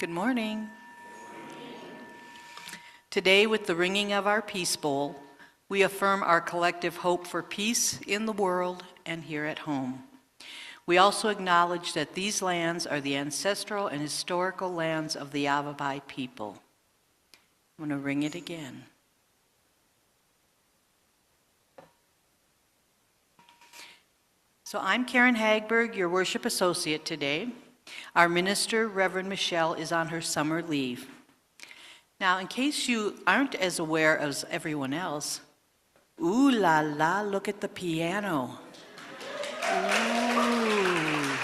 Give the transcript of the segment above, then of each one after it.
Good morning. Today, with the ringing of our peace bowl, we affirm our collective hope for peace in the world and here at home. We also acknowledge that these lands are the ancestral and historical lands of the Yavapai people. I'm going to ring it again. So I'm Karen Hagberg, your worship associate today. Our minister, Reverend Michelle, is on her summer leave. Now, in case you aren't as aware as everyone else, ooh la la, look at the piano. Ooh.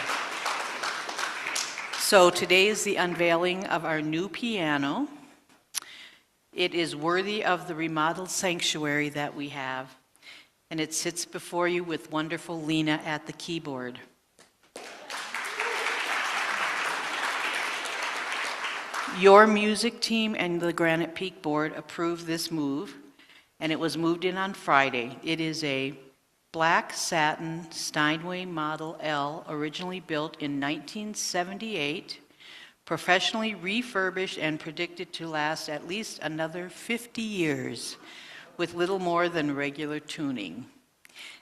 So today is the unveiling of our new piano. It is worthy of the remodeled sanctuary that we have, and it sits before you with wonderful Lena at the keyboard. Your music team and the Granite Peak Board approved this move, and it was moved in on Friday. It is a black satin Steinway Model L, originally built in 1978, professionally refurbished and predicted to last at least another 50 years with little more than regular tuning.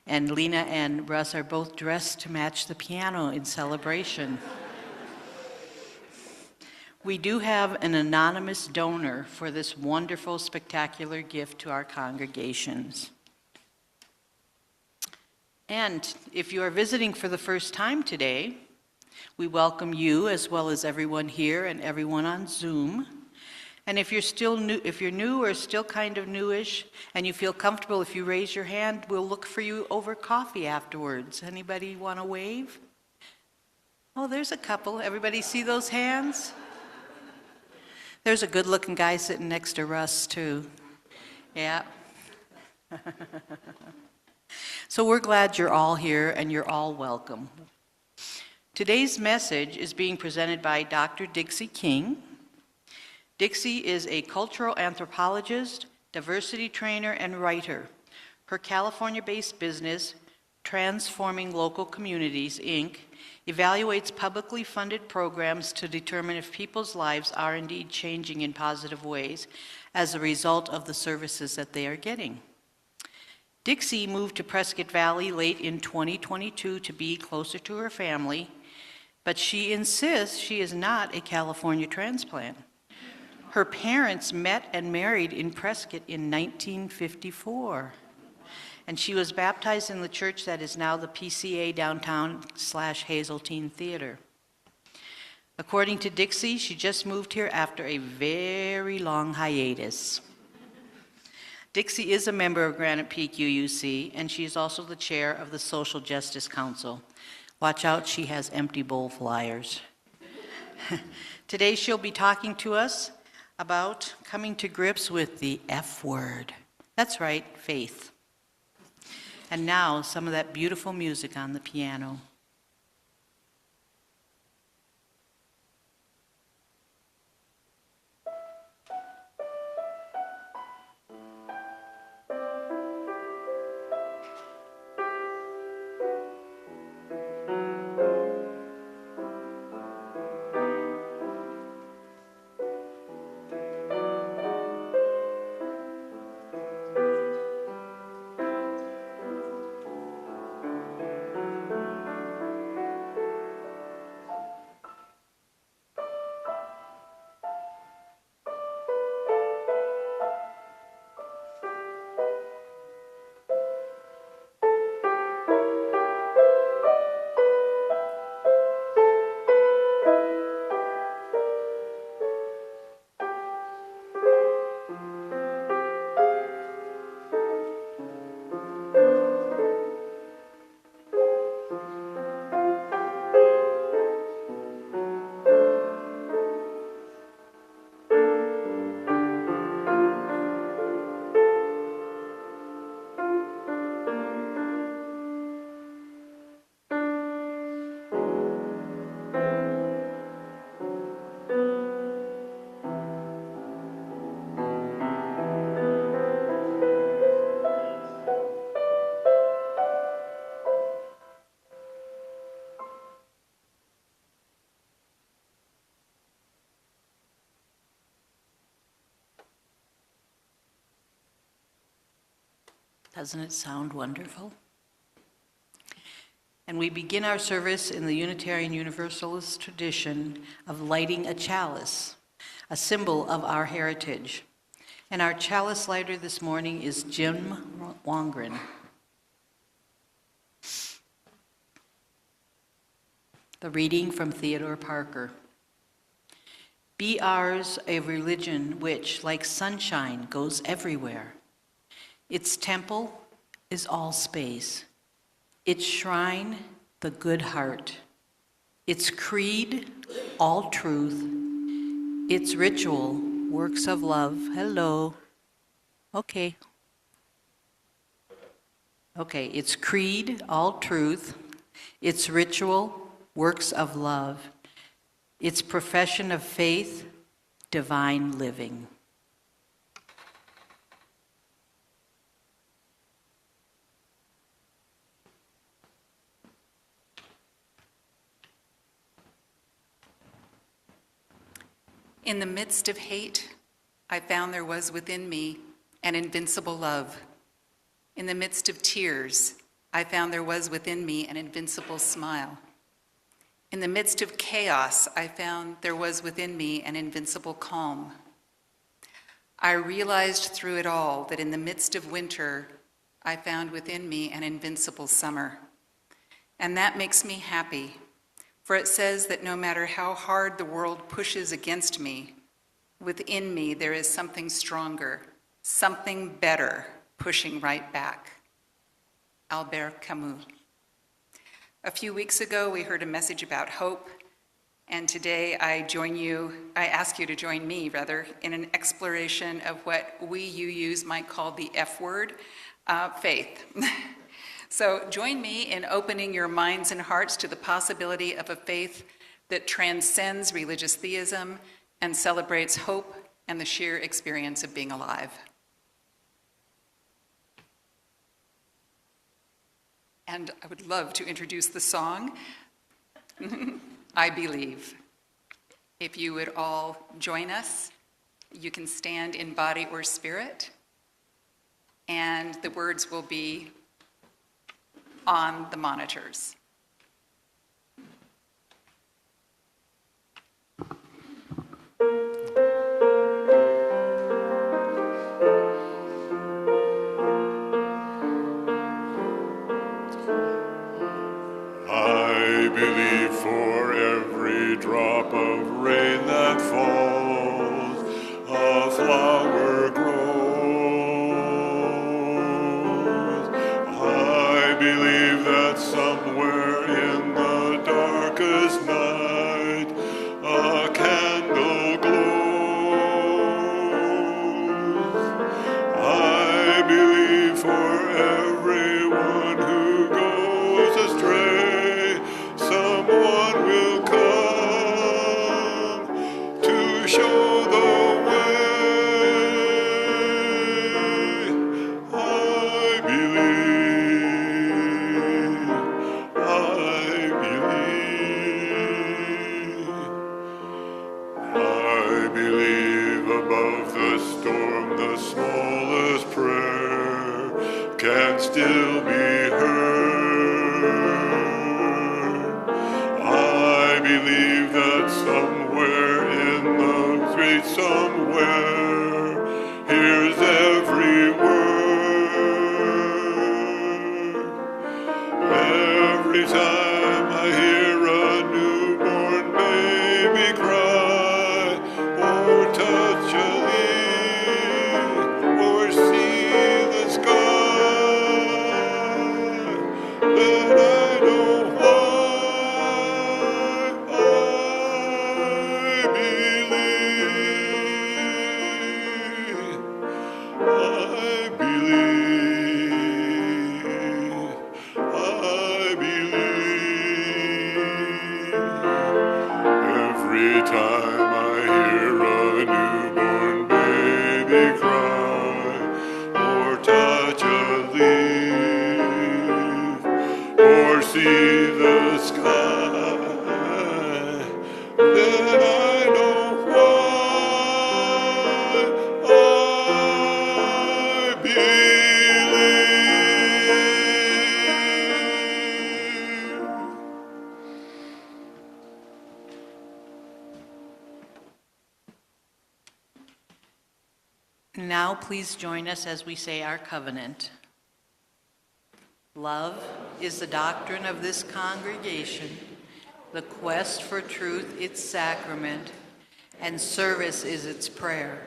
And Lena and Russ are both dressed to match the piano in celebration. We do have an anonymous donor for this wonderful, spectacular gift to our congregations. And if you are visiting for the first time today, we welcome you as well as everyone here and everyone on Zoom. And if you're new or still kind of newish and you feel comfortable, if you raise your hand, we'll look for you over coffee afterwards. Anybody want to wave? Oh, there's a couple. Everybody see those hands? There's a good-looking guy sitting next to Russ, too. Yeah. So we're glad you're all here and you're all welcome. Today's message is being presented by Dr. Dixie King. Dixie is a cultural anthropologist, diversity trainer, and writer. Her California-based business, Transforming Local Communities, Inc., evaluates publicly funded programs to determine if people's lives are indeed changing in positive ways as a result of the services that they are getting. Dixie moved to Prescott Valley late in 2022 to be closer to her family, but she insists she is not a California transplant. Her parents met and married in Prescott in 1954. And she was baptized in the church that is now the PCA downtown/Hazeltine Theater. According to Dixie, she just moved here after a very long hiatus. Dixie is a member of Granite Peak UUC, and she is also the chair of the Social Justice Council. Watch out, she has empty bowl flyers. Today she'll be talking to us about coming to grips with the F word. That's right, faith. And now, some of that beautiful music on the piano. Doesn't it sound wonderful? And we begin our service in the Unitarian Universalist tradition of lighting a chalice, a symbol of our heritage. And our chalice lighter this morning is Jim Wongren. The reading from Theodore Parker. Be ours a religion which, like sunshine, goes everywhere. Its temple is all space. Its shrine, the good heart. Its creed, all truth. Its ritual, works of love. Hello. Okay. Its creed, all truth. Its ritual, works of love. Its profession of faith, divine living. In the midst of hate, I found there was within me an invincible love. In the midst of tears, I found there was within me an invincible smile. In the midst of chaos, I found there was within me an invincible calm. I realized through it all that in the midst of winter, I found within me an invincible summer. And that makes me happy, for it says that no matter how hard the world pushes against me, within me there is something stronger, something better pushing right back. Albert Camus. A few weeks ago, we heard a message about hope, and today I ask you to join me, in an exploration of what you use might call the F word, faith. So join me in opening your minds and hearts to the possibility of a faith that transcends religious theism and celebrates hope and the sheer experience of being alive. And I would love to introduce the song, I Believe. If you would all join us, you can stand in body or spirit, and the words will be on the monitors. I believe for every drop of rain that falls, a flower grows. I believe that somewhere in the darkest night, a candle glows. I believe for everyone who goes astray, someone will come to show the way. I believe, I believe above the storm the smallest prayer can still be heard. I believe that somewhere in the great somewhere hears every word. Every time I hear a newborn baby cry, or touch a leaf, or see the sky, then I know why I believe. I believe. I believe. Every time I hear a newborn baby cry, or touch a leaf, or see the sky, then I know why I believe. Now please join us as we say our covenant. Love is the doctrine of this congregation, the quest for truth its sacrament, and service is its prayer.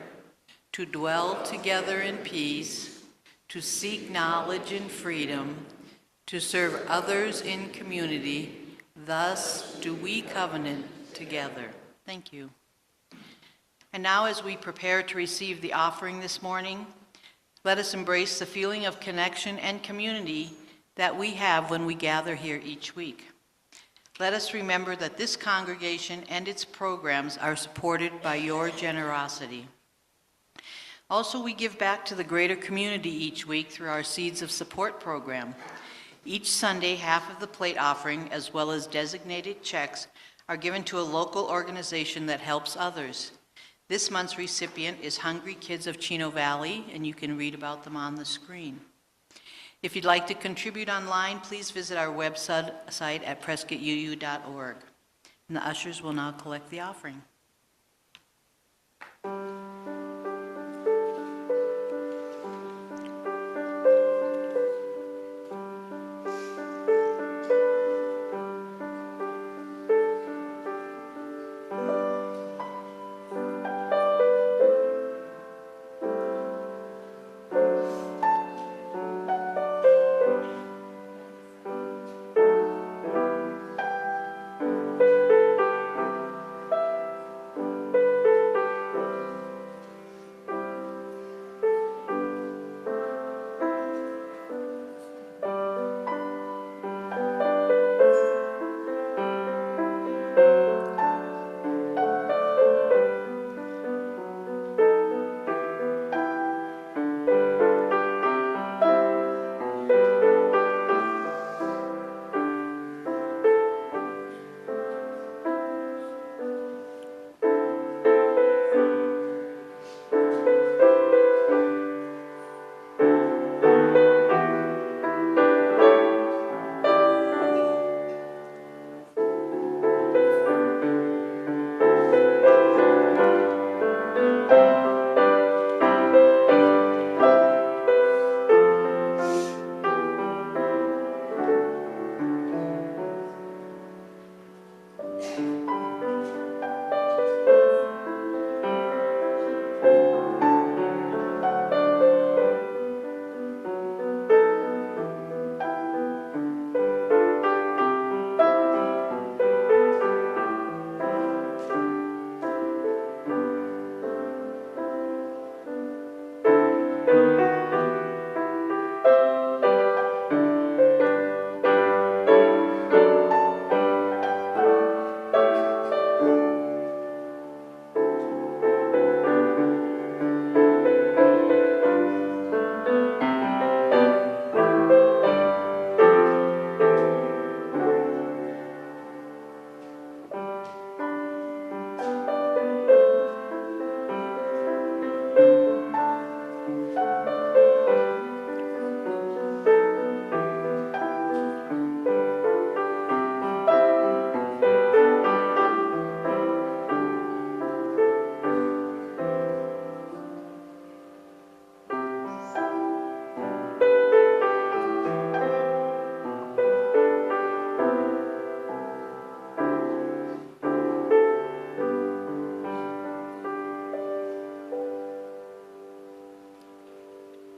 To dwell together in peace, to seek knowledge and freedom, to serve others in community, thus do we covenant together. Thank you. And now as we prepare to receive the offering this morning, let us embrace the feeling of connection and community that we have when we gather here each week. Let us remember that this congregation and its programs are supported by your generosity. Also, we give back to the greater community each week through our Seeds of Support program. Each Sunday, half of the plate offering, as well as designated checks, are given to a local organization that helps others. This month's recipient is Hungry Kids of Chino Valley, and you can read about them on the screen. If you'd like to contribute online, please visit our website at prescottuu.org. And the ushers will now collect the offering.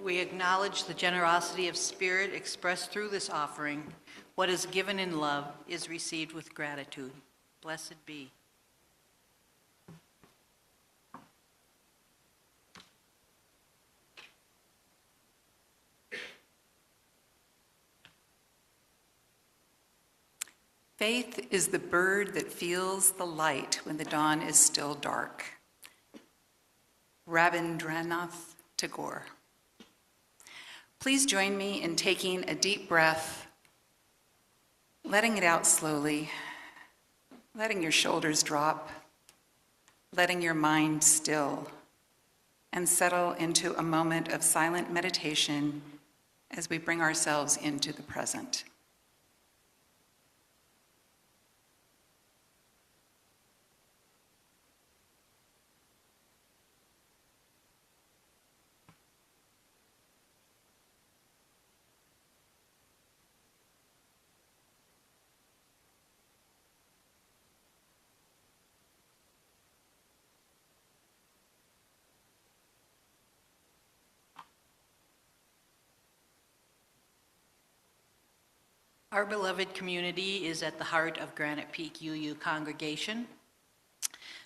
We acknowledge the generosity of spirit expressed through this offering. What is given in love is received with gratitude. Blessed be. Faith is the bird that feels the light when the dawn is still dark. Rabindranath Tagore. Please join me in taking a deep breath, letting it out slowly, letting your shoulders drop, letting your mind still, and settle into a moment of silent meditation as we bring ourselves into the present. Our beloved community is at the heart of Granite Peak UU congregation.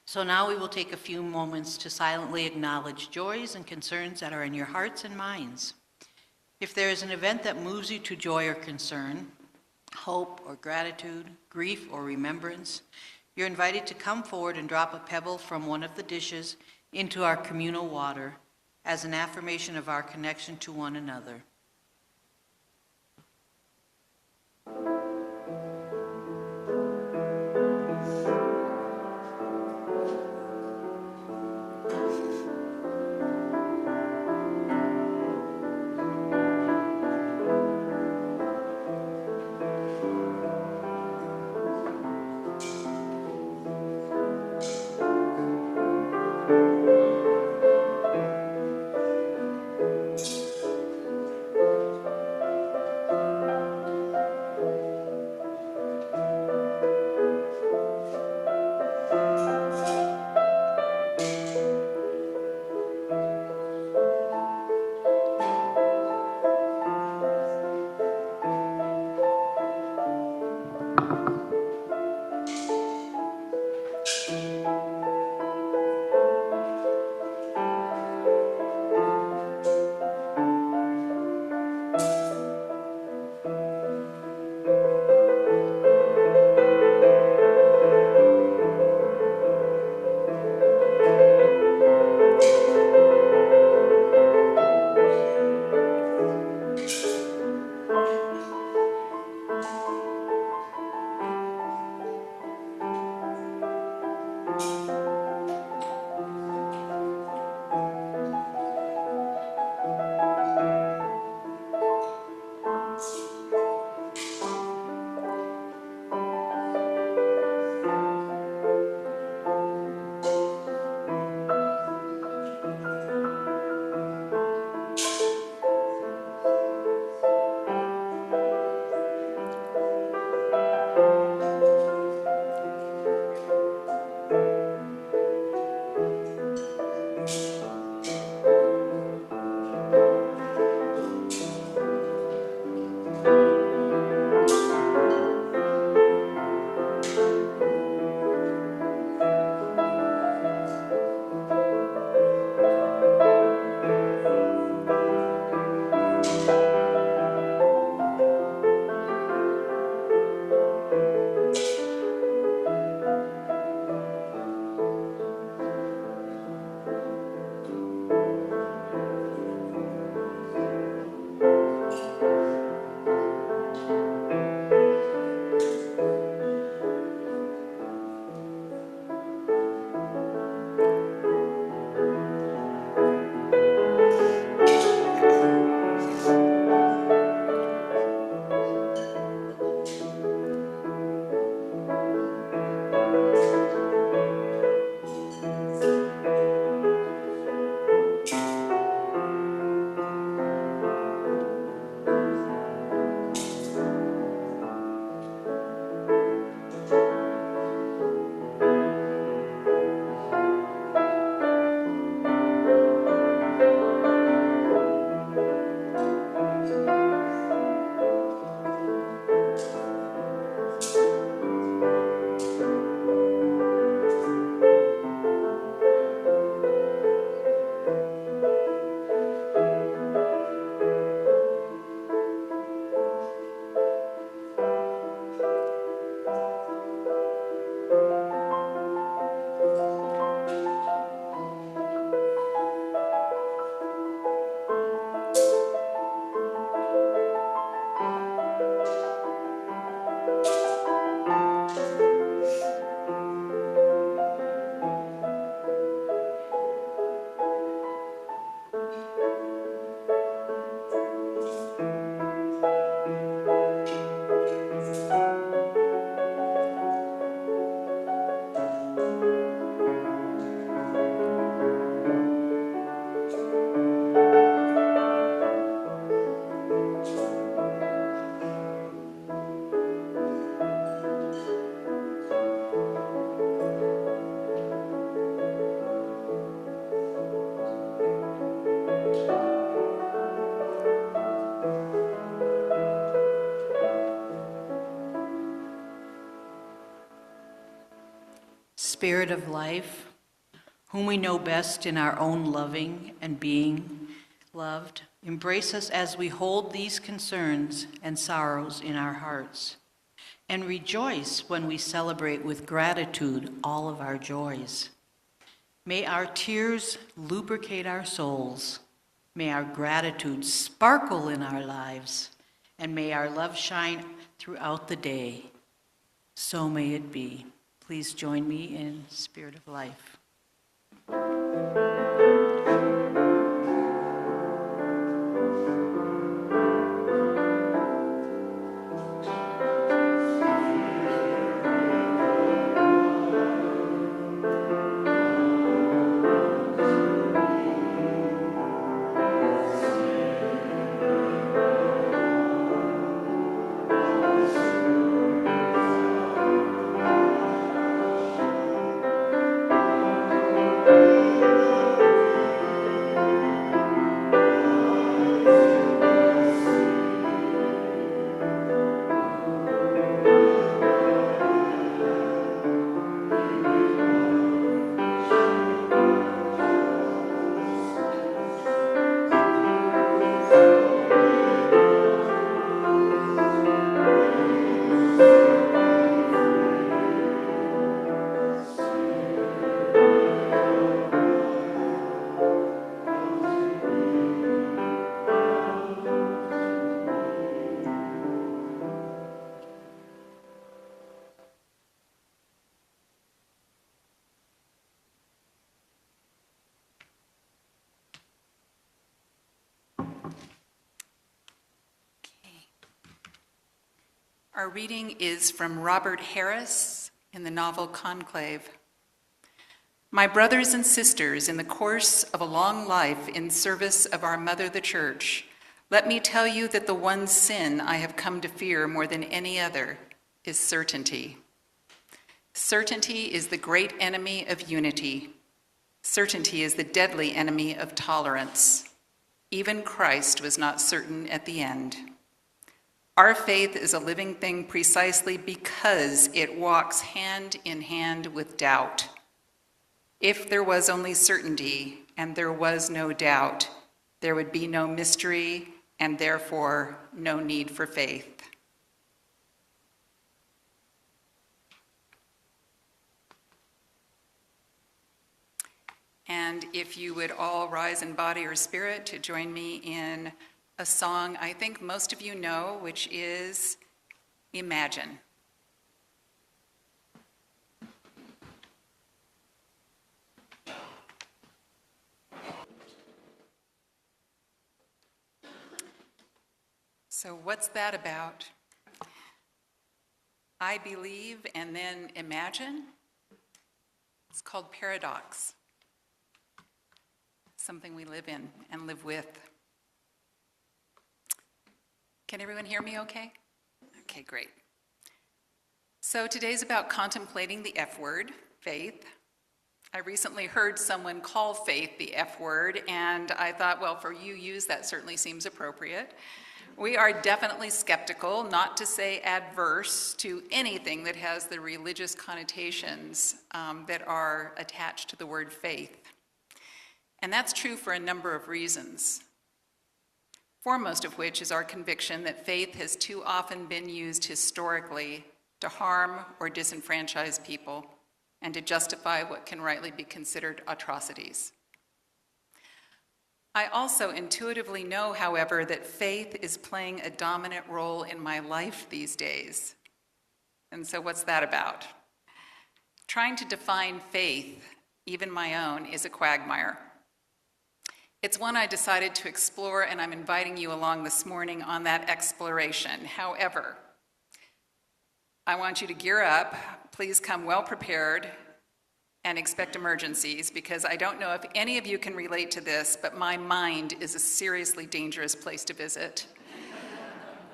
So now we will take a few moments to silently acknowledge joys and concerns that are in your hearts and minds. If there is an event that moves you to joy or concern, hope or gratitude, grief or remembrance, you're invited to come forward and drop a pebble from one of the dishes into our communal water as an affirmation of our connection to one another. Spirit of life, whom we know best in our own loving and being loved, embrace us as we hold these concerns and sorrows in our hearts, and rejoice when we celebrate with gratitude all of our joys. May our tears lubricate our souls, may our gratitude sparkle in our lives, and may our love shine throughout the day. So may it be. Please join me in Spirit of Life. Our reading is from Robert Harris in the novel Conclave. My brothers and sisters, in the course of a long life in service of our Mother the Church, let me tell you that the one sin I have come to fear more than any other is certainty. Certainty is the great enemy of unity. Certainty is the deadly enemy of tolerance. Even Christ was not certain at the end. Our faith is a living thing precisely because it walks hand in hand with doubt. If there was only certainty and there was no doubt, there would be no mystery and therefore no need for faith. And if you would all rise in body or spirit to join me in a song I think most of you know, which is Imagine. So what's that about? I believe and then imagine. It's called paradox. Something we live in and live with. Can everyone hear me okay? Okay, great. So today's about contemplating the F word, faith. I recently heard someone call faith the F word, and I thought, well, for you use, that certainly seems appropriate. We are definitely skeptical, not to say adverse, to anything that has the religious connotations that are attached to the word faith. And that's true for a number of reasons. Foremost of which is our conviction that faith has too often been used historically to harm or disenfranchise people and to justify what can rightly be considered atrocities. I also intuitively know, however, that faith is playing a dominant role in my life these days. And so what's that about? Trying to define faith, even my own, is a quagmire. It's one I decided to explore, and I'm inviting you along this morning on that exploration. However, I want you to gear up. Please come well prepared and expect emergencies, because I don't know if any of you can relate to this, but my mind is a seriously dangerous place to visit.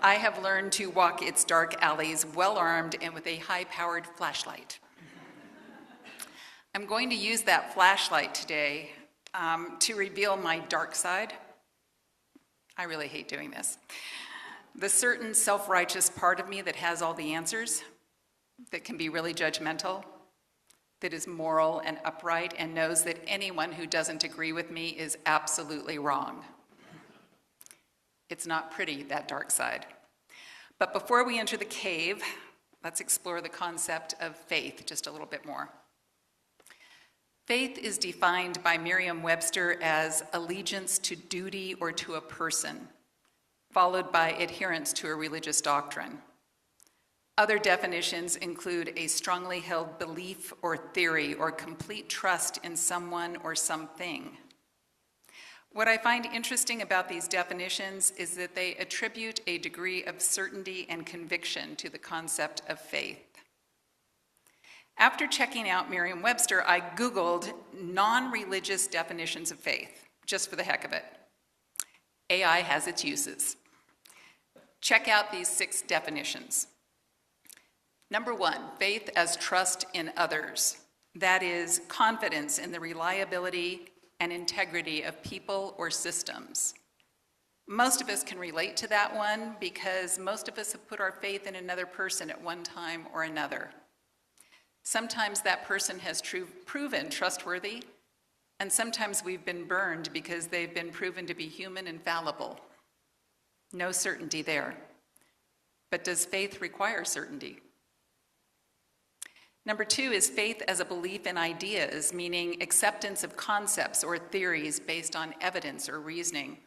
I have learned to walk its dark alleys well-armed and with a high-powered flashlight. I'm going to use that flashlight today to reveal my dark side. I really hate doing this. The certain self-righteous part of me that has all the answers, that can be really judgmental, that is moral and upright and knows that anyone who doesn't agree with me is absolutely wrong. It's not pretty, that dark side. But before we enter the cave, let's explore the concept of faith just a little bit more. Faith is defined by Merriam-Webster as allegiance to duty or to a person, followed by adherence to a religious doctrine. Other definitions include a strongly held belief or theory or complete trust in someone or something. What I find interesting about these definitions is that they attribute a degree of certainty and conviction to the concept of faith. After checking out Merriam-Webster, I Googled non-religious definitions of faith, just for the heck of it. AI has its uses. Check out these 6 definitions. Number 1, faith as trust in others. That is, confidence in the reliability and integrity of people or systems. Most of us can relate to that one because most of us have put our faith in another person at one time or another. Sometimes that person has proven trustworthy, and sometimes we've been burned because they've been proven to be human and fallible. No certainty there. But does faith require certainty? Number 2 is faith as a belief in ideas, meaning acceptance of concepts or theories based on evidence or reasoning.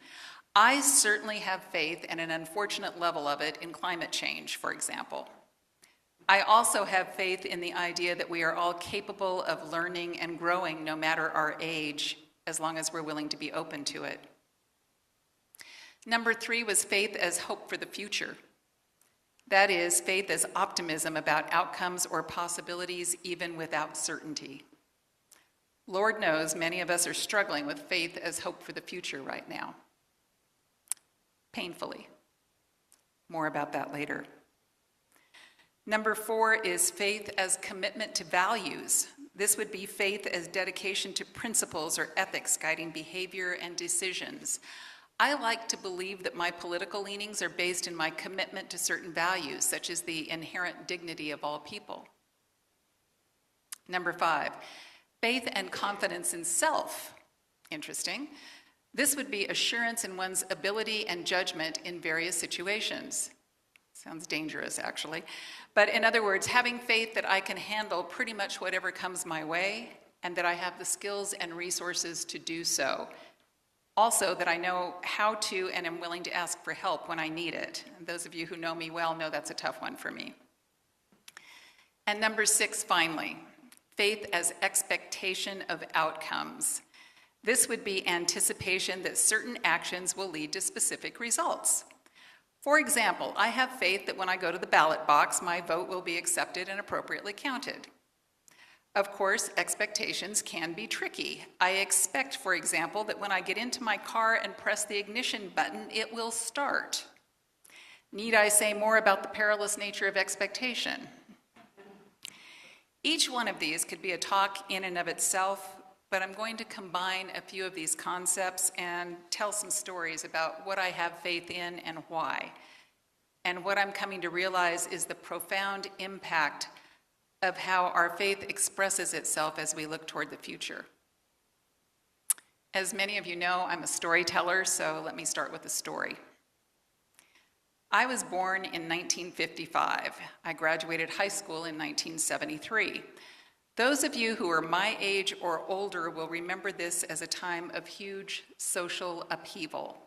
I certainly have faith, and an unfortunate level of it, in climate change, for example. I also have faith in the idea that we are all capable of learning and growing no matter our age, as long as we're willing to be open to it. Number 3 was faith as hope for the future. That is, faith as optimism about outcomes or possibilities even without certainty. Lord knows many of us are struggling with faith as hope for the future right now. Painfully. More about that later. Number 4 is faith as commitment to values. This would be faith as dedication to principles or ethics guiding behavior and decisions. I like to believe that my political leanings are based in my commitment to certain values, such as the inherent dignity of all people. Number 5, faith and confidence in self. Interesting. This would be assurance in one's ability and judgment in various situations. Sounds dangerous, actually. But in other words, having faith that I can handle pretty much whatever comes my way, and that I have the skills and resources to do so. Also, that I know how to and am willing to ask for help when I need it. And those of you who know me well know that's a tough one for me. And number 6, finally, faith as expectation of outcomes. This would be anticipation that certain actions will lead to specific results. For example, I have faith that when I go to the ballot box, my vote will be accepted and appropriately counted. Of course, expectations can be tricky. I expect, for example, that when I get into my car and press the ignition button, it will start. Need I say more about the perilous nature of expectation? Each one of these could be a talk in and of itself, but I'm going to combine a few of these concepts and tell some stories about what I have faith in and why. And what I'm coming to realize is the profound impact of how our faith expresses itself as we look toward the future. As many of you know, I'm a storyteller, so let me start with a story. I was born in 1955. I graduated high school in 1973. Those of you who are my age or older will remember this as a time of huge social upheaval.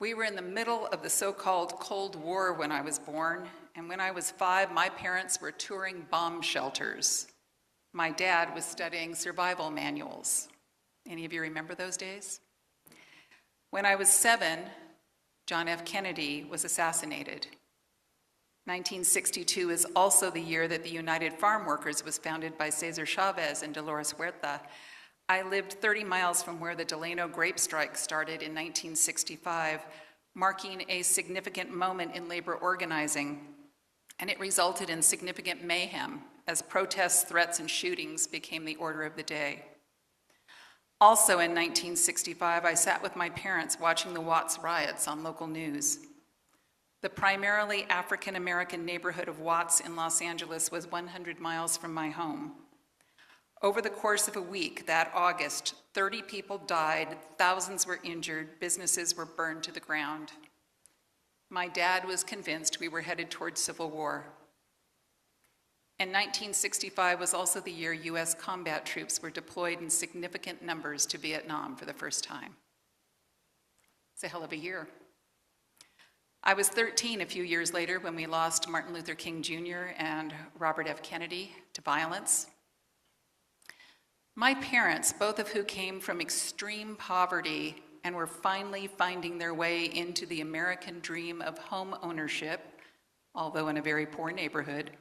We were in the middle of the so-called Cold War when I was born, and when I was 5, my parents were touring bomb shelters. My dad was studying survival manuals. Any of you remember those days? When I was 7, John F. Kennedy was assassinated. 1962 is also the year that the United Farm Workers was founded by Cesar Chavez and Dolores Huerta. I lived 30 miles from where the Delano grape strike started in 1965, marking a significant moment in labor organizing, and it resulted in significant mayhem as protests, threats, and shootings became the order of the day. Also in 1965, I sat with my parents watching the Watts riots on local news. The primarily African-American neighborhood of Watts in Los Angeles was 100 miles from my home. Over the course of a week that August, 30 people died, thousands were injured, businesses were burned to the ground. My dad was convinced we were headed towards civil war. And 1965 was also the year U.S. combat troops were deployed in significant numbers to Vietnam for the first time. It's a hell of a year. I was 13 a few years later when we lost Martin Luther King Jr. and Robert F. Kennedy to violence. My parents, both of who came from extreme poverty and were finally finding their way into the American dream of home ownership, although in a very poor neighborhood,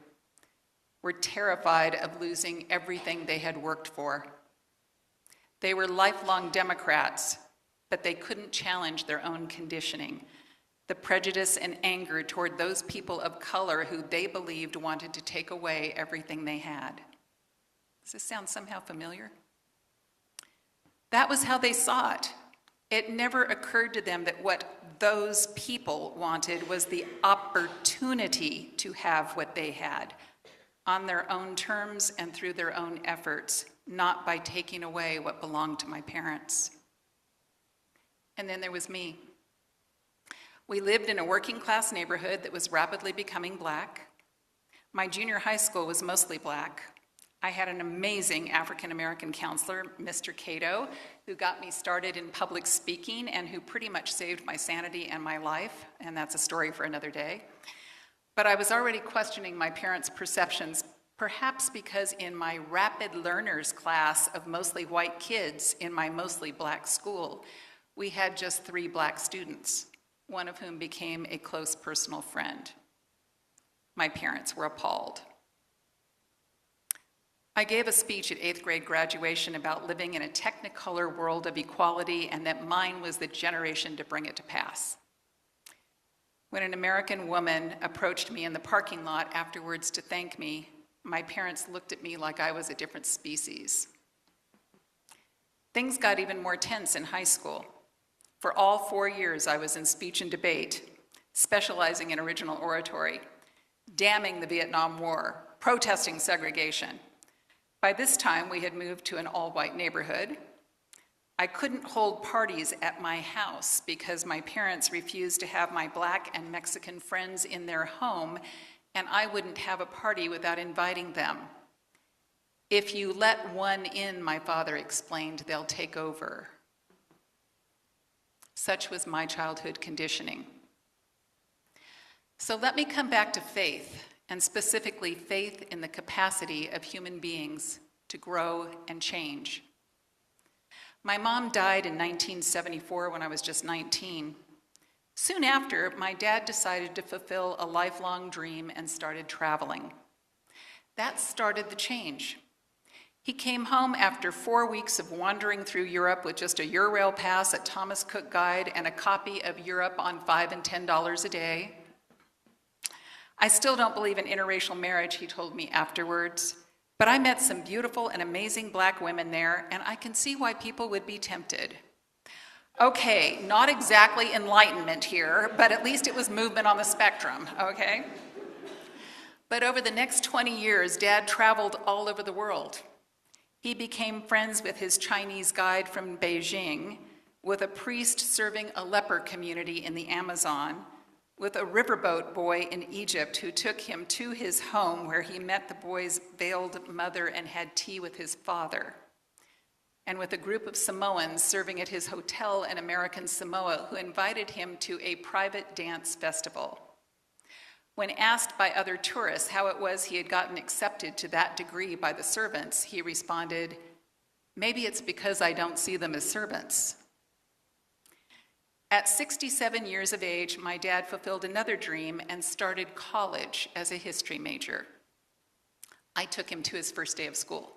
were terrified of losing everything they had worked for. They were lifelong Democrats, but they couldn't challenge their own conditioning, the prejudice and anger toward those people of color who they believed wanted to take away everything they had. Does this sound somehow familiar? That was how they saw it. It never occurred to them that what those people wanted was the opportunity to have what they had, on their own terms and through their own efforts, not by taking away what belonged to my parents. And then there was me. We lived in a working-class neighborhood that was rapidly becoming black. My junior high school was mostly black. I had an amazing African-American counselor, Mr. Cato, who got me started in public speaking and who pretty much saved my sanity and my life, and that's a story for another day. But I was already questioning my parents' perceptions, perhaps because in my rapid learners class of mostly white kids in my mostly black school, we had just 3 black students, one of whom became a close personal friend. My parents were appalled. I gave a speech at 8th grade graduation about living in a technicolor world of equality and that mine was the generation to bring it to pass. When an American woman approached me in the parking lot afterwards to thank me, my parents looked at me like I was a different species. Things got even more tense in high school. For all 4 years, I was in speech and debate, specializing in original oratory, damning the Vietnam War, protesting segregation. By this time, we had moved to an all-white neighborhood. I couldn't hold parties at my house because my parents refused to have my black and Mexican friends in their home, and I wouldn't have a party without inviting them. If you let one in, my father explained, they'll take over. Such was my childhood conditioning. So let me come back to faith, and specifically faith in the capacity of human beings to grow and change. My mom died in 1974 when I was just 19. Soon after, my dad decided to fulfill a lifelong dream and started traveling. That started the change. He came home after 4 weeks of wandering through Europe with just a Eurail pass, a Thomas Cook guide, and a copy of Europe on $5 and $10 a day. I still don't believe in interracial marriage, he told me afterwards, but I met some beautiful and amazing black women there, and I can see why people would be tempted. Okay, not exactly enlightenment here, but at least it was movement on the spectrum, okay? But over the next 20 years, Dad traveled all over the world. He became friends with his Chinese guide from Beijing, with a priest serving a leper community in the Amazon, with a riverboat boy in Egypt who took him to his home where he met the boy's veiled mother and had tea with his father, and with a group of Samoans serving at his hotel in American Samoa who invited him to a private dance festival. When asked by other tourists how it was he had gotten accepted to that degree by the servants, he responded, "Maybe it's because I don't see them as servants." At 67 years of age, my dad fulfilled another dream and started college as a history major. I took him to his first day of school.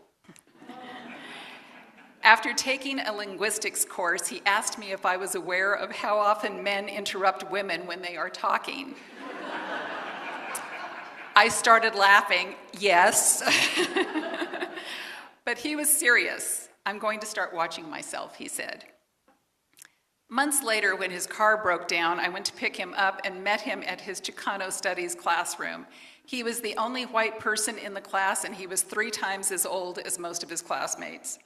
After taking a linguistics course, he asked me if I was aware of how often men interrupt women when they are talking. I started laughing, yes. But he was serious. "I'm going to start watching myself," he said. Months later, when his car broke down, I went to pick him up and met him at his Chicano Studies classroom. He was the only white person in the class, and he was 3 times as old as most of his classmates.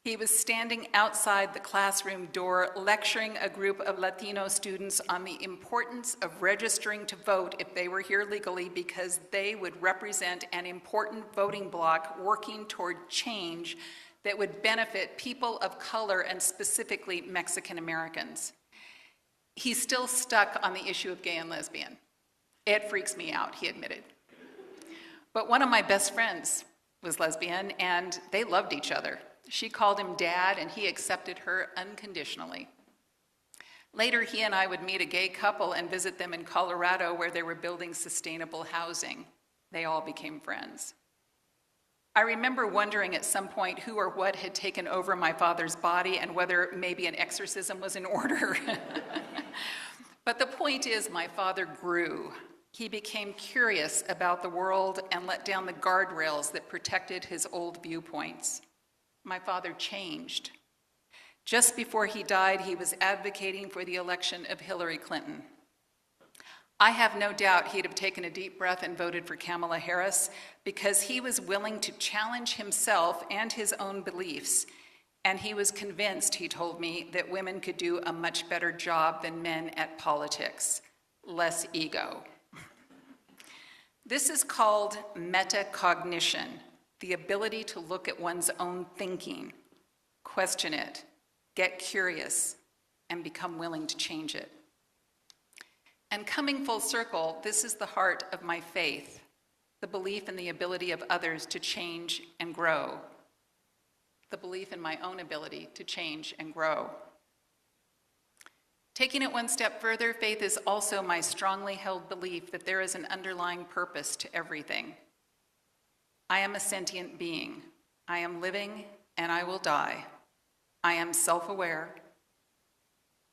He was standing outside the classroom door lecturing a group of Latino students on the importance of registering to vote if they were here legally, because they would represent an important voting bloc working toward change that would benefit people of color and specifically Mexican Americans. He's still stuck on the issue of gay and lesbian. It freaks me out, he admitted. But one of my best friends was lesbian, and they loved each other. She called him Dad, and he accepted her unconditionally. Later, he and I would meet a gay couple and visit them in Colorado, where they were building sustainable housing. They all became friends. I remember wondering at some point who or what had taken over my father's body and whether maybe an exorcism was in order. But the point is, my father grew. He became curious about the world and let down the guardrails that protected his old viewpoints. My father changed. Just before he died, he was advocating for the election of Hillary Clinton. I have no doubt he'd have taken a deep breath and voted for Kamala Harris, because he was willing to challenge himself and his own beliefs. And he was convinced, he told me, that women could do a much better job than men at politics. Less ego. This is called metacognition, the ability to look at one's own thinking, question it, get curious, and become willing to change it. And coming full circle, this is the heart of my faith, the belief in the ability of others to change and grow, the belief in my own ability to change and grow. Taking it one step further, faith is also my strongly held belief that there is an underlying purpose to everything. I am a sentient being. I am living and I will die. I am self-aware.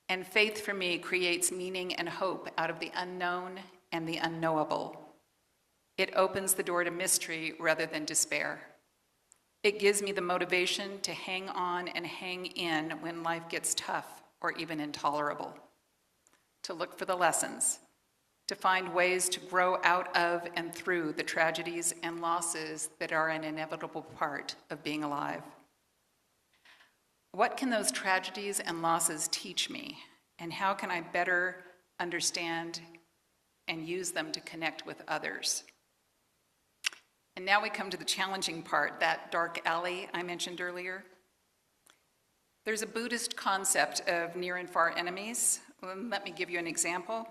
And faith for me creates meaning and hope out of the unknown and the unknowable. It opens the door to mystery rather than despair. It gives me the motivation to hang on and hang in when life gets tough or even intolerable, to look for the lessons, to find ways to grow out of and through the tragedies and losses that are an inevitable part of being alive. What can those tragedies and losses teach me, and how can I better understand and use them to connect with others? And now we come to the challenging part, that dark alley I mentioned earlier. There's a Buddhist concept of near and far enemies. Let me give you an example.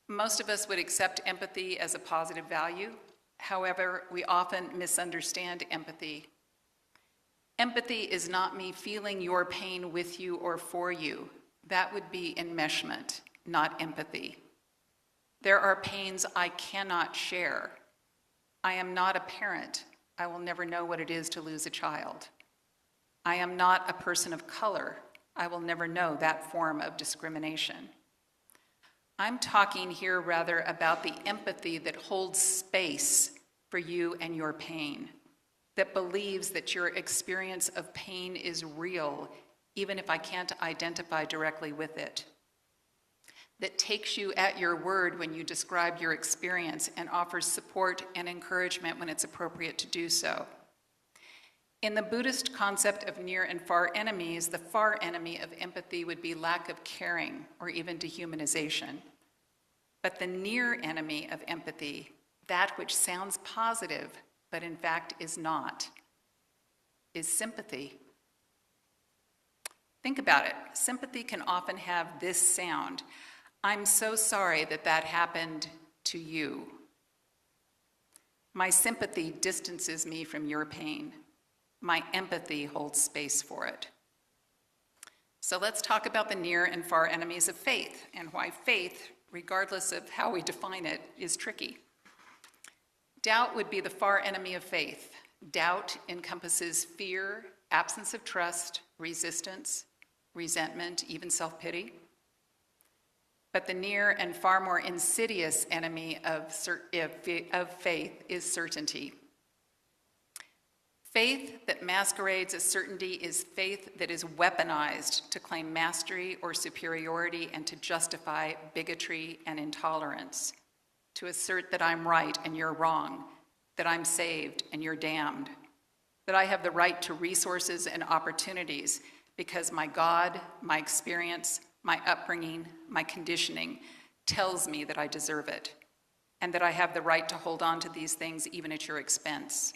Most of us would accept empathy as a positive value. However, we often misunderstand empathy. Empathy is not me feeling your pain with you or for you. That would be enmeshment, not empathy. There are pains I cannot share. I am not a parent. I will never know what it is to lose a child. I am not a person of color. I will never know that form of discrimination. I'm talking here rather about the empathy that holds space for you and your pain, that believes that your experience of pain is real, even if I can't identify directly with it, that takes you at your word when you describe your experience and offers support and encouragement when it's appropriate to do so. In the Buddhist concept of near and far enemies, the far enemy of empathy would be lack of caring or even dehumanization. But the near enemy of empathy, that which sounds positive but in fact is not, is sympathy. Think about it. Sympathy can often have this sound: I'm so sorry that that happened to you. My sympathy distances me from your pain. My empathy holds space for it. So let's talk about the near and far enemies of faith, and why faith, regardless of how we define it, is tricky. Doubt would be the far enemy of faith. Doubt encompasses fear, absence of trust, resistance, resentment, even self-pity. But the near and far more insidious enemy of faith is certainty. Faith that masquerades as certainty is faith that is weaponized to claim mastery or superiority and to justify bigotry and intolerance, to assert that I'm right and you're wrong, that I'm saved and you're damned, that I have the right to resources and opportunities because my God, my experience, my upbringing, my conditioning tells me that I deserve it, and that I have the right to hold on to these things even at your expense.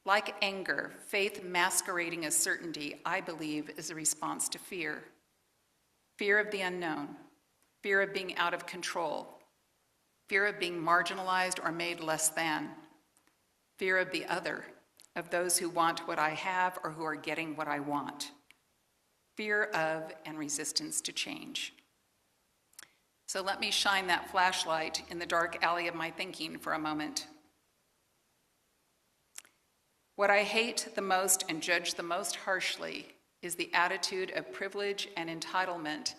Like anger, faith masquerading as certainty, I believe, is a response to fear. Fear of the unknown, fear of being out of control, fear of being marginalized or made less than, fear of the other, of those who want what I have or who are getting what I want, fear of and resistance to change. So let me shine that flashlight in the dark alley of my thinking for a moment. What I hate the most and judge the most harshly is the attitude of privilege and entitlement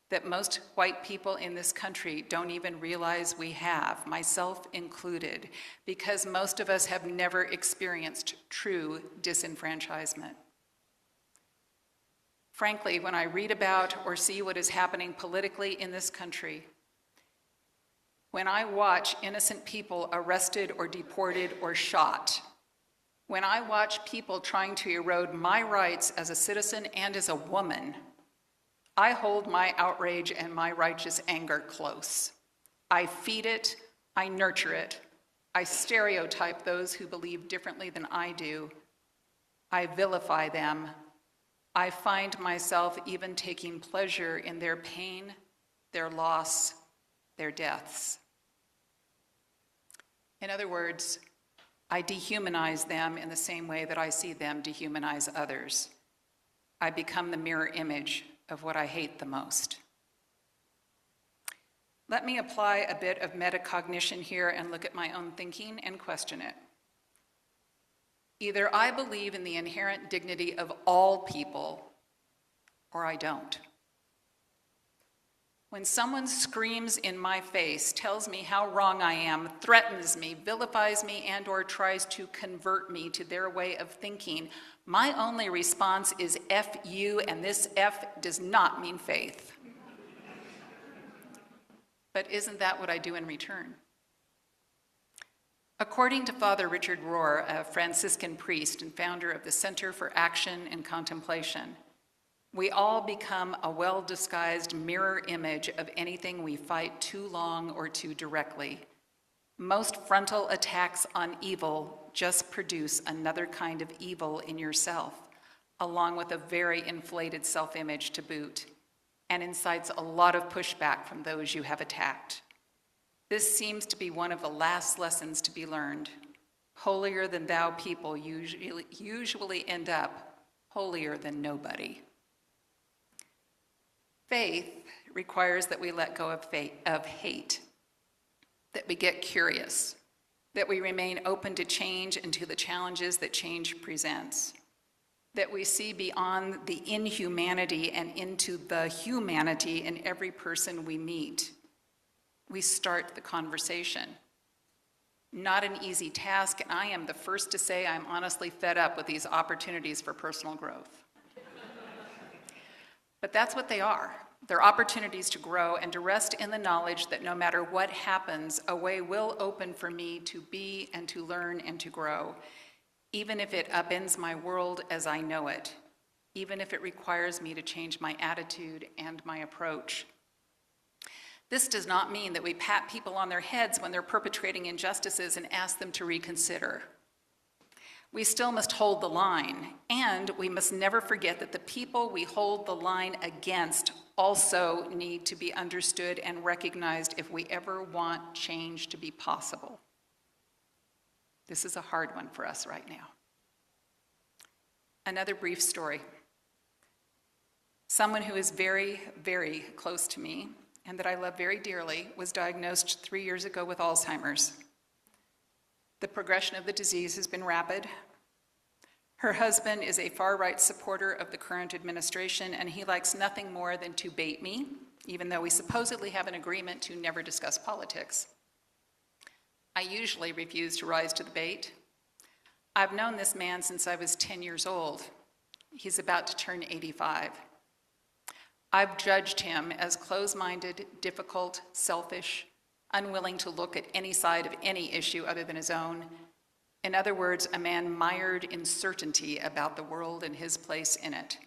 that most white people in this country don't even realize we have, myself included, because most of us have never experienced true disenfranchisement. Frankly, when I read about or see what is happening politically in this country, when I watch innocent people arrested or deported or shot, when I watch people trying to erode my rights as a citizen and as a woman, I hold my outrage and my righteous anger close. I feed it, I nurture it, I stereotype those who believe differently than I do, I vilify them, I find myself even taking pleasure in their pain, their loss, their deaths. In other words, I dehumanize them in the same way that I see them dehumanize others. I become the mirror image of what I hate the most. Let me apply a bit of metacognition here and look at my own thinking and question it. Either I believe in the inherent dignity of all people, or I don't. When someone screams in my face, tells me how wrong I am, threatens me, vilifies me, and or tries to convert me to their way of thinking, my only response is F you, and this F does not mean faith. But isn't that what I do in return? According to Father Richard Rohr, a Franciscan priest and founder of the Center for Action and Contemplation, we all become a well-disguised mirror image of anything we fight too long or too directly. Most frontal attacks on evil just produce another kind of evil in yourself, along with a very inflated self-image to boot, and incites a lot of pushback from those you have attacked. This seems to be one of the last lessons to be learned. Holier than thou people usually end up holier than nobody. Faith requires that we let go of hate, that we get curious, that we remain open to change and to the challenges that change presents, that we see beyond the inhumanity and into the humanity in every person we meet. We start the conversation. Not an easy task, and I am the first to say I'm honestly fed up with these opportunities for personal growth. But that's what they are. They're opportunities to grow and to rest in the knowledge that no matter what happens, a way will open for me to be and to learn and to grow, even if it upends my world as I know it, even if it requires me to change my attitude and my approach. This does not mean that we pat people on their heads when they're perpetrating injustices and ask them to reconsider. We still must hold the line, and we must never forget that the people we hold the line against also need to be understood and recognized if we ever want change to be possible. This is a hard one for us right now. Another brief story. Someone who is very, very close to me and that I love very dearly was diagnosed 3 years ago with Alzheimer's. The progression of the disease has been rapid. Her husband is a far-right supporter of the current administration, and he likes nothing more than to bait me, even though we supposedly have an agreement to never discuss politics. I usually refuse to rise to the bait. I've known this man since I was 10 years old. He's about to turn 85. I've judged him as close-minded, difficult, selfish, unwilling to look at any side of any issue other than his own. In other words, a man mired in certainty about the world and his place in it.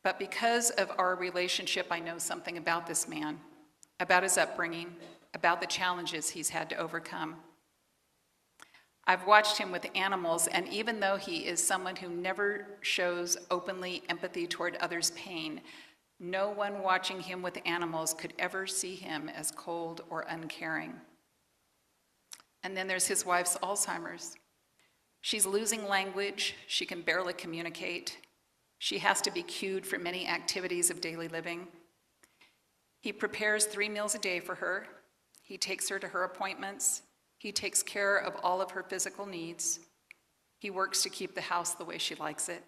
But because of our relationship, I know something about this man, about his upbringing, about the challenges he's had to overcome. I've watched him with animals, and even though he is someone who never shows openly empathy toward others' pain, no one watching him with animals could ever see him as cold or uncaring. And then there's his wife's Alzheimer's. She's losing language. She can barely communicate. She has to be cued for many activities of daily living. He prepares 3 meals a day for her. He takes her to her appointments. He takes care of all of her physical needs. He works to keep the house the way she likes it.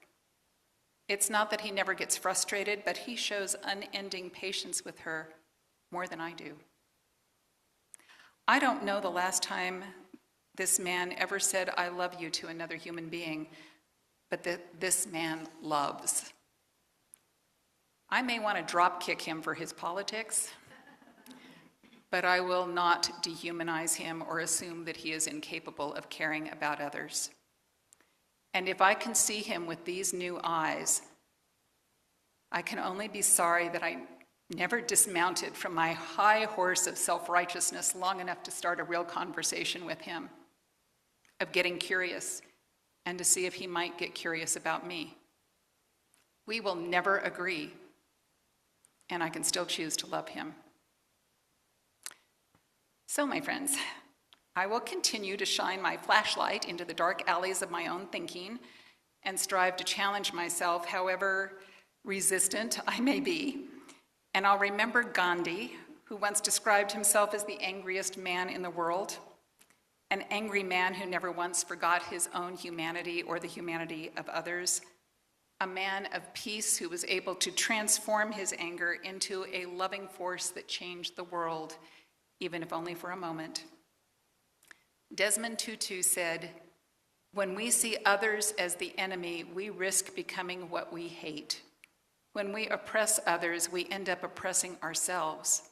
It's not that he never gets frustrated, but he shows unending patience with her, more than I do. I don't know the last time this man ever said, "I love you" to another human being, but this man loves. I may want to drop kick him for his politics, but I will not dehumanize him or assume that he is incapable of caring about others. And if I can see him with these new eyes, I can only be sorry that I never dismounted from my high horse of self-righteousness long enough to start a real conversation with him, of getting curious, and to see if he might get curious about me. We will never agree, and I can still choose to love him. So, my friends, I will continue to shine my flashlight into the dark alleys of my own thinking and strive to challenge myself, however resistant I may be. And I'll remember Gandhi, who once described himself as the angriest man in the world, an angry man who never once forgot his own humanity or the humanity of others, a man of peace who was able to transform his anger into a loving force that changed the world, even if only for a moment. Desmond Tutu said, "When we see others as the enemy, we risk becoming what we hate. When we oppress others, we end up oppressing ourselves.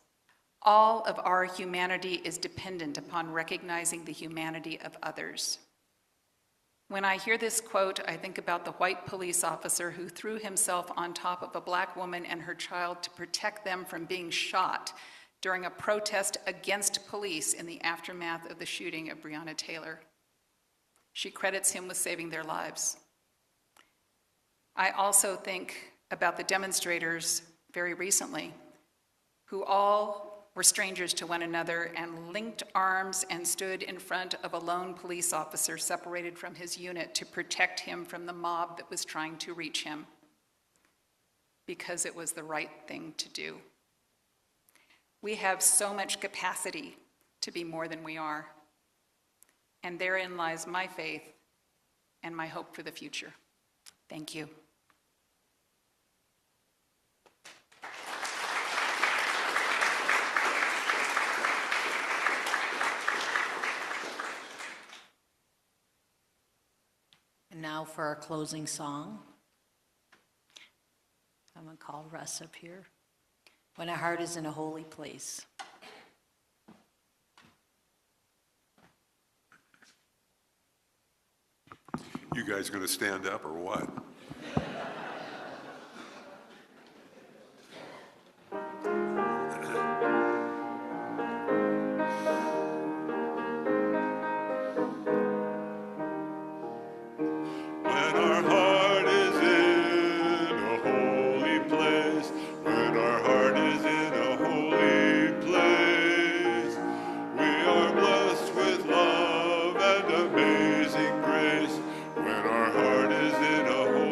All of our humanity is dependent upon recognizing the humanity of others." When I hear this quote, I think about the white police officer who threw himself on top of a black woman and her child to protect them from being shot during a protest against police in the aftermath of the shooting of Breonna Taylor. She credits him with saving their lives. I also think about the demonstrators very recently, who all were strangers to one another and linked arms and stood in front of a lone police officer separated from his unit to protect him from the mob that was trying to reach him, because it was the right thing to do. We have so much capacity to be more than we are, and therein lies my faith and my hope for the future. Thank you. And now for our closing song. I'm going to call Russ up here. When Our Heart is in a Holy Place. You guys going to stand up or what? When our heart is in a holy place, when our heart is in a holy place, we are blessed with love and amazing grace. When our heart is in a holy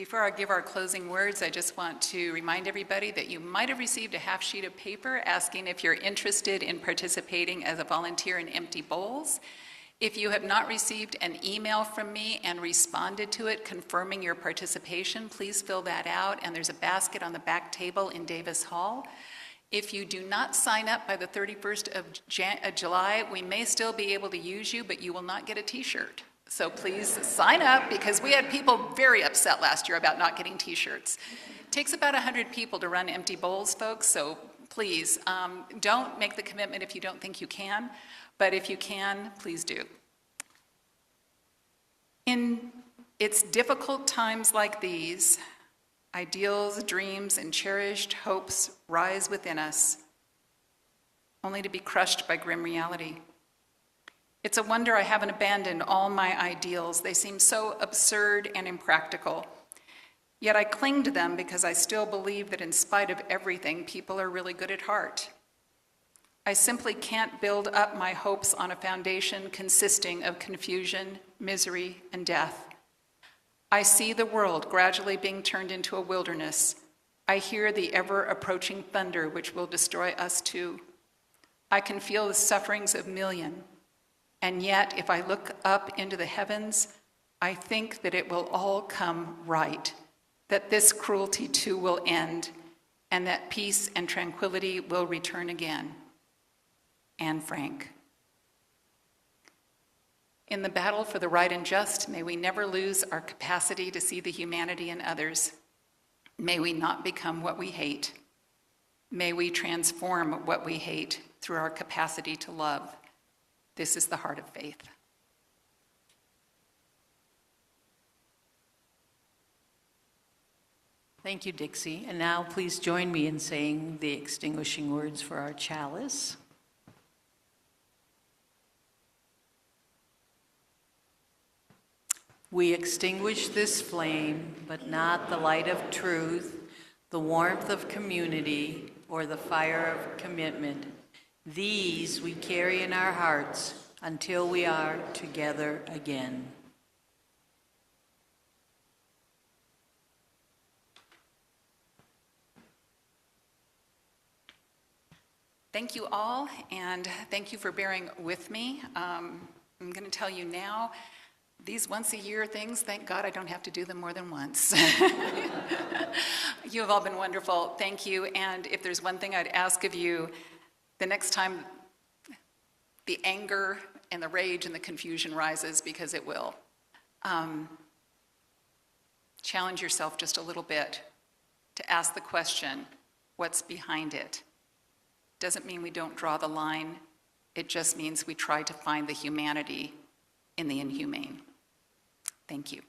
Before I give our closing words, I just want to remind everybody that you might have received a half sheet of paper asking if you're interested in participating as a volunteer in Empty Bowls. If you have not received an email from me and responded to it confirming your participation, please fill that out, and there's a basket on the back table in Davis Hall. If you do not sign up by the 31st of July, we may still be able to use you, but you will not get a t-shirt. So please sign up, because we had people very upset last year about not getting t-shirts. It takes about 100 people to run Empty Bowls, folks, so please don't make the commitment if you don't think you can, but if you can, please do. In its difficult times like these, ideals, dreams, and cherished hopes rise within us, only to be crushed by grim reality. It's a wonder I haven't abandoned all my ideals. They seem so absurd and impractical. Yet I cling to them because I still believe that in spite of everything, people are really good at heart. I simply can't build up my hopes on a foundation consisting of confusion, misery, and death. I see the world gradually being turned into a wilderness. I hear the ever-approaching thunder which will destroy us too. I can feel the sufferings of millions. And yet, if I look up into the heavens, I think that it will all come right, that this cruelty too will end, and that peace and tranquility will return again. Anne Frank. In the battle for the right and just, may we never lose our capacity to see the humanity in others. May we not become what we hate. May we transform what we hate through our capacity to love. This is the heart of faith. Thank you, Dixie. And now please join me in saying the extinguishing words for our chalice. We extinguish this flame, but not the light of truth, the warmth of community, or the fire of commitment. These we carry in our hearts until we are together again. Thank you all, and thank you for bearing with me. I'm going to tell you now, these once-a-year things, thank God I don't have to do them more than once. You have all been wonderful. Thank you, and if there's one thing I'd ask of you, the next time the anger and the rage and the confusion rises, because it will, challenge yourself just a little bit to ask the question, what's behind it? Doesn't mean we don't draw the line. It just means we try to find the humanity in the inhumane. Thank you.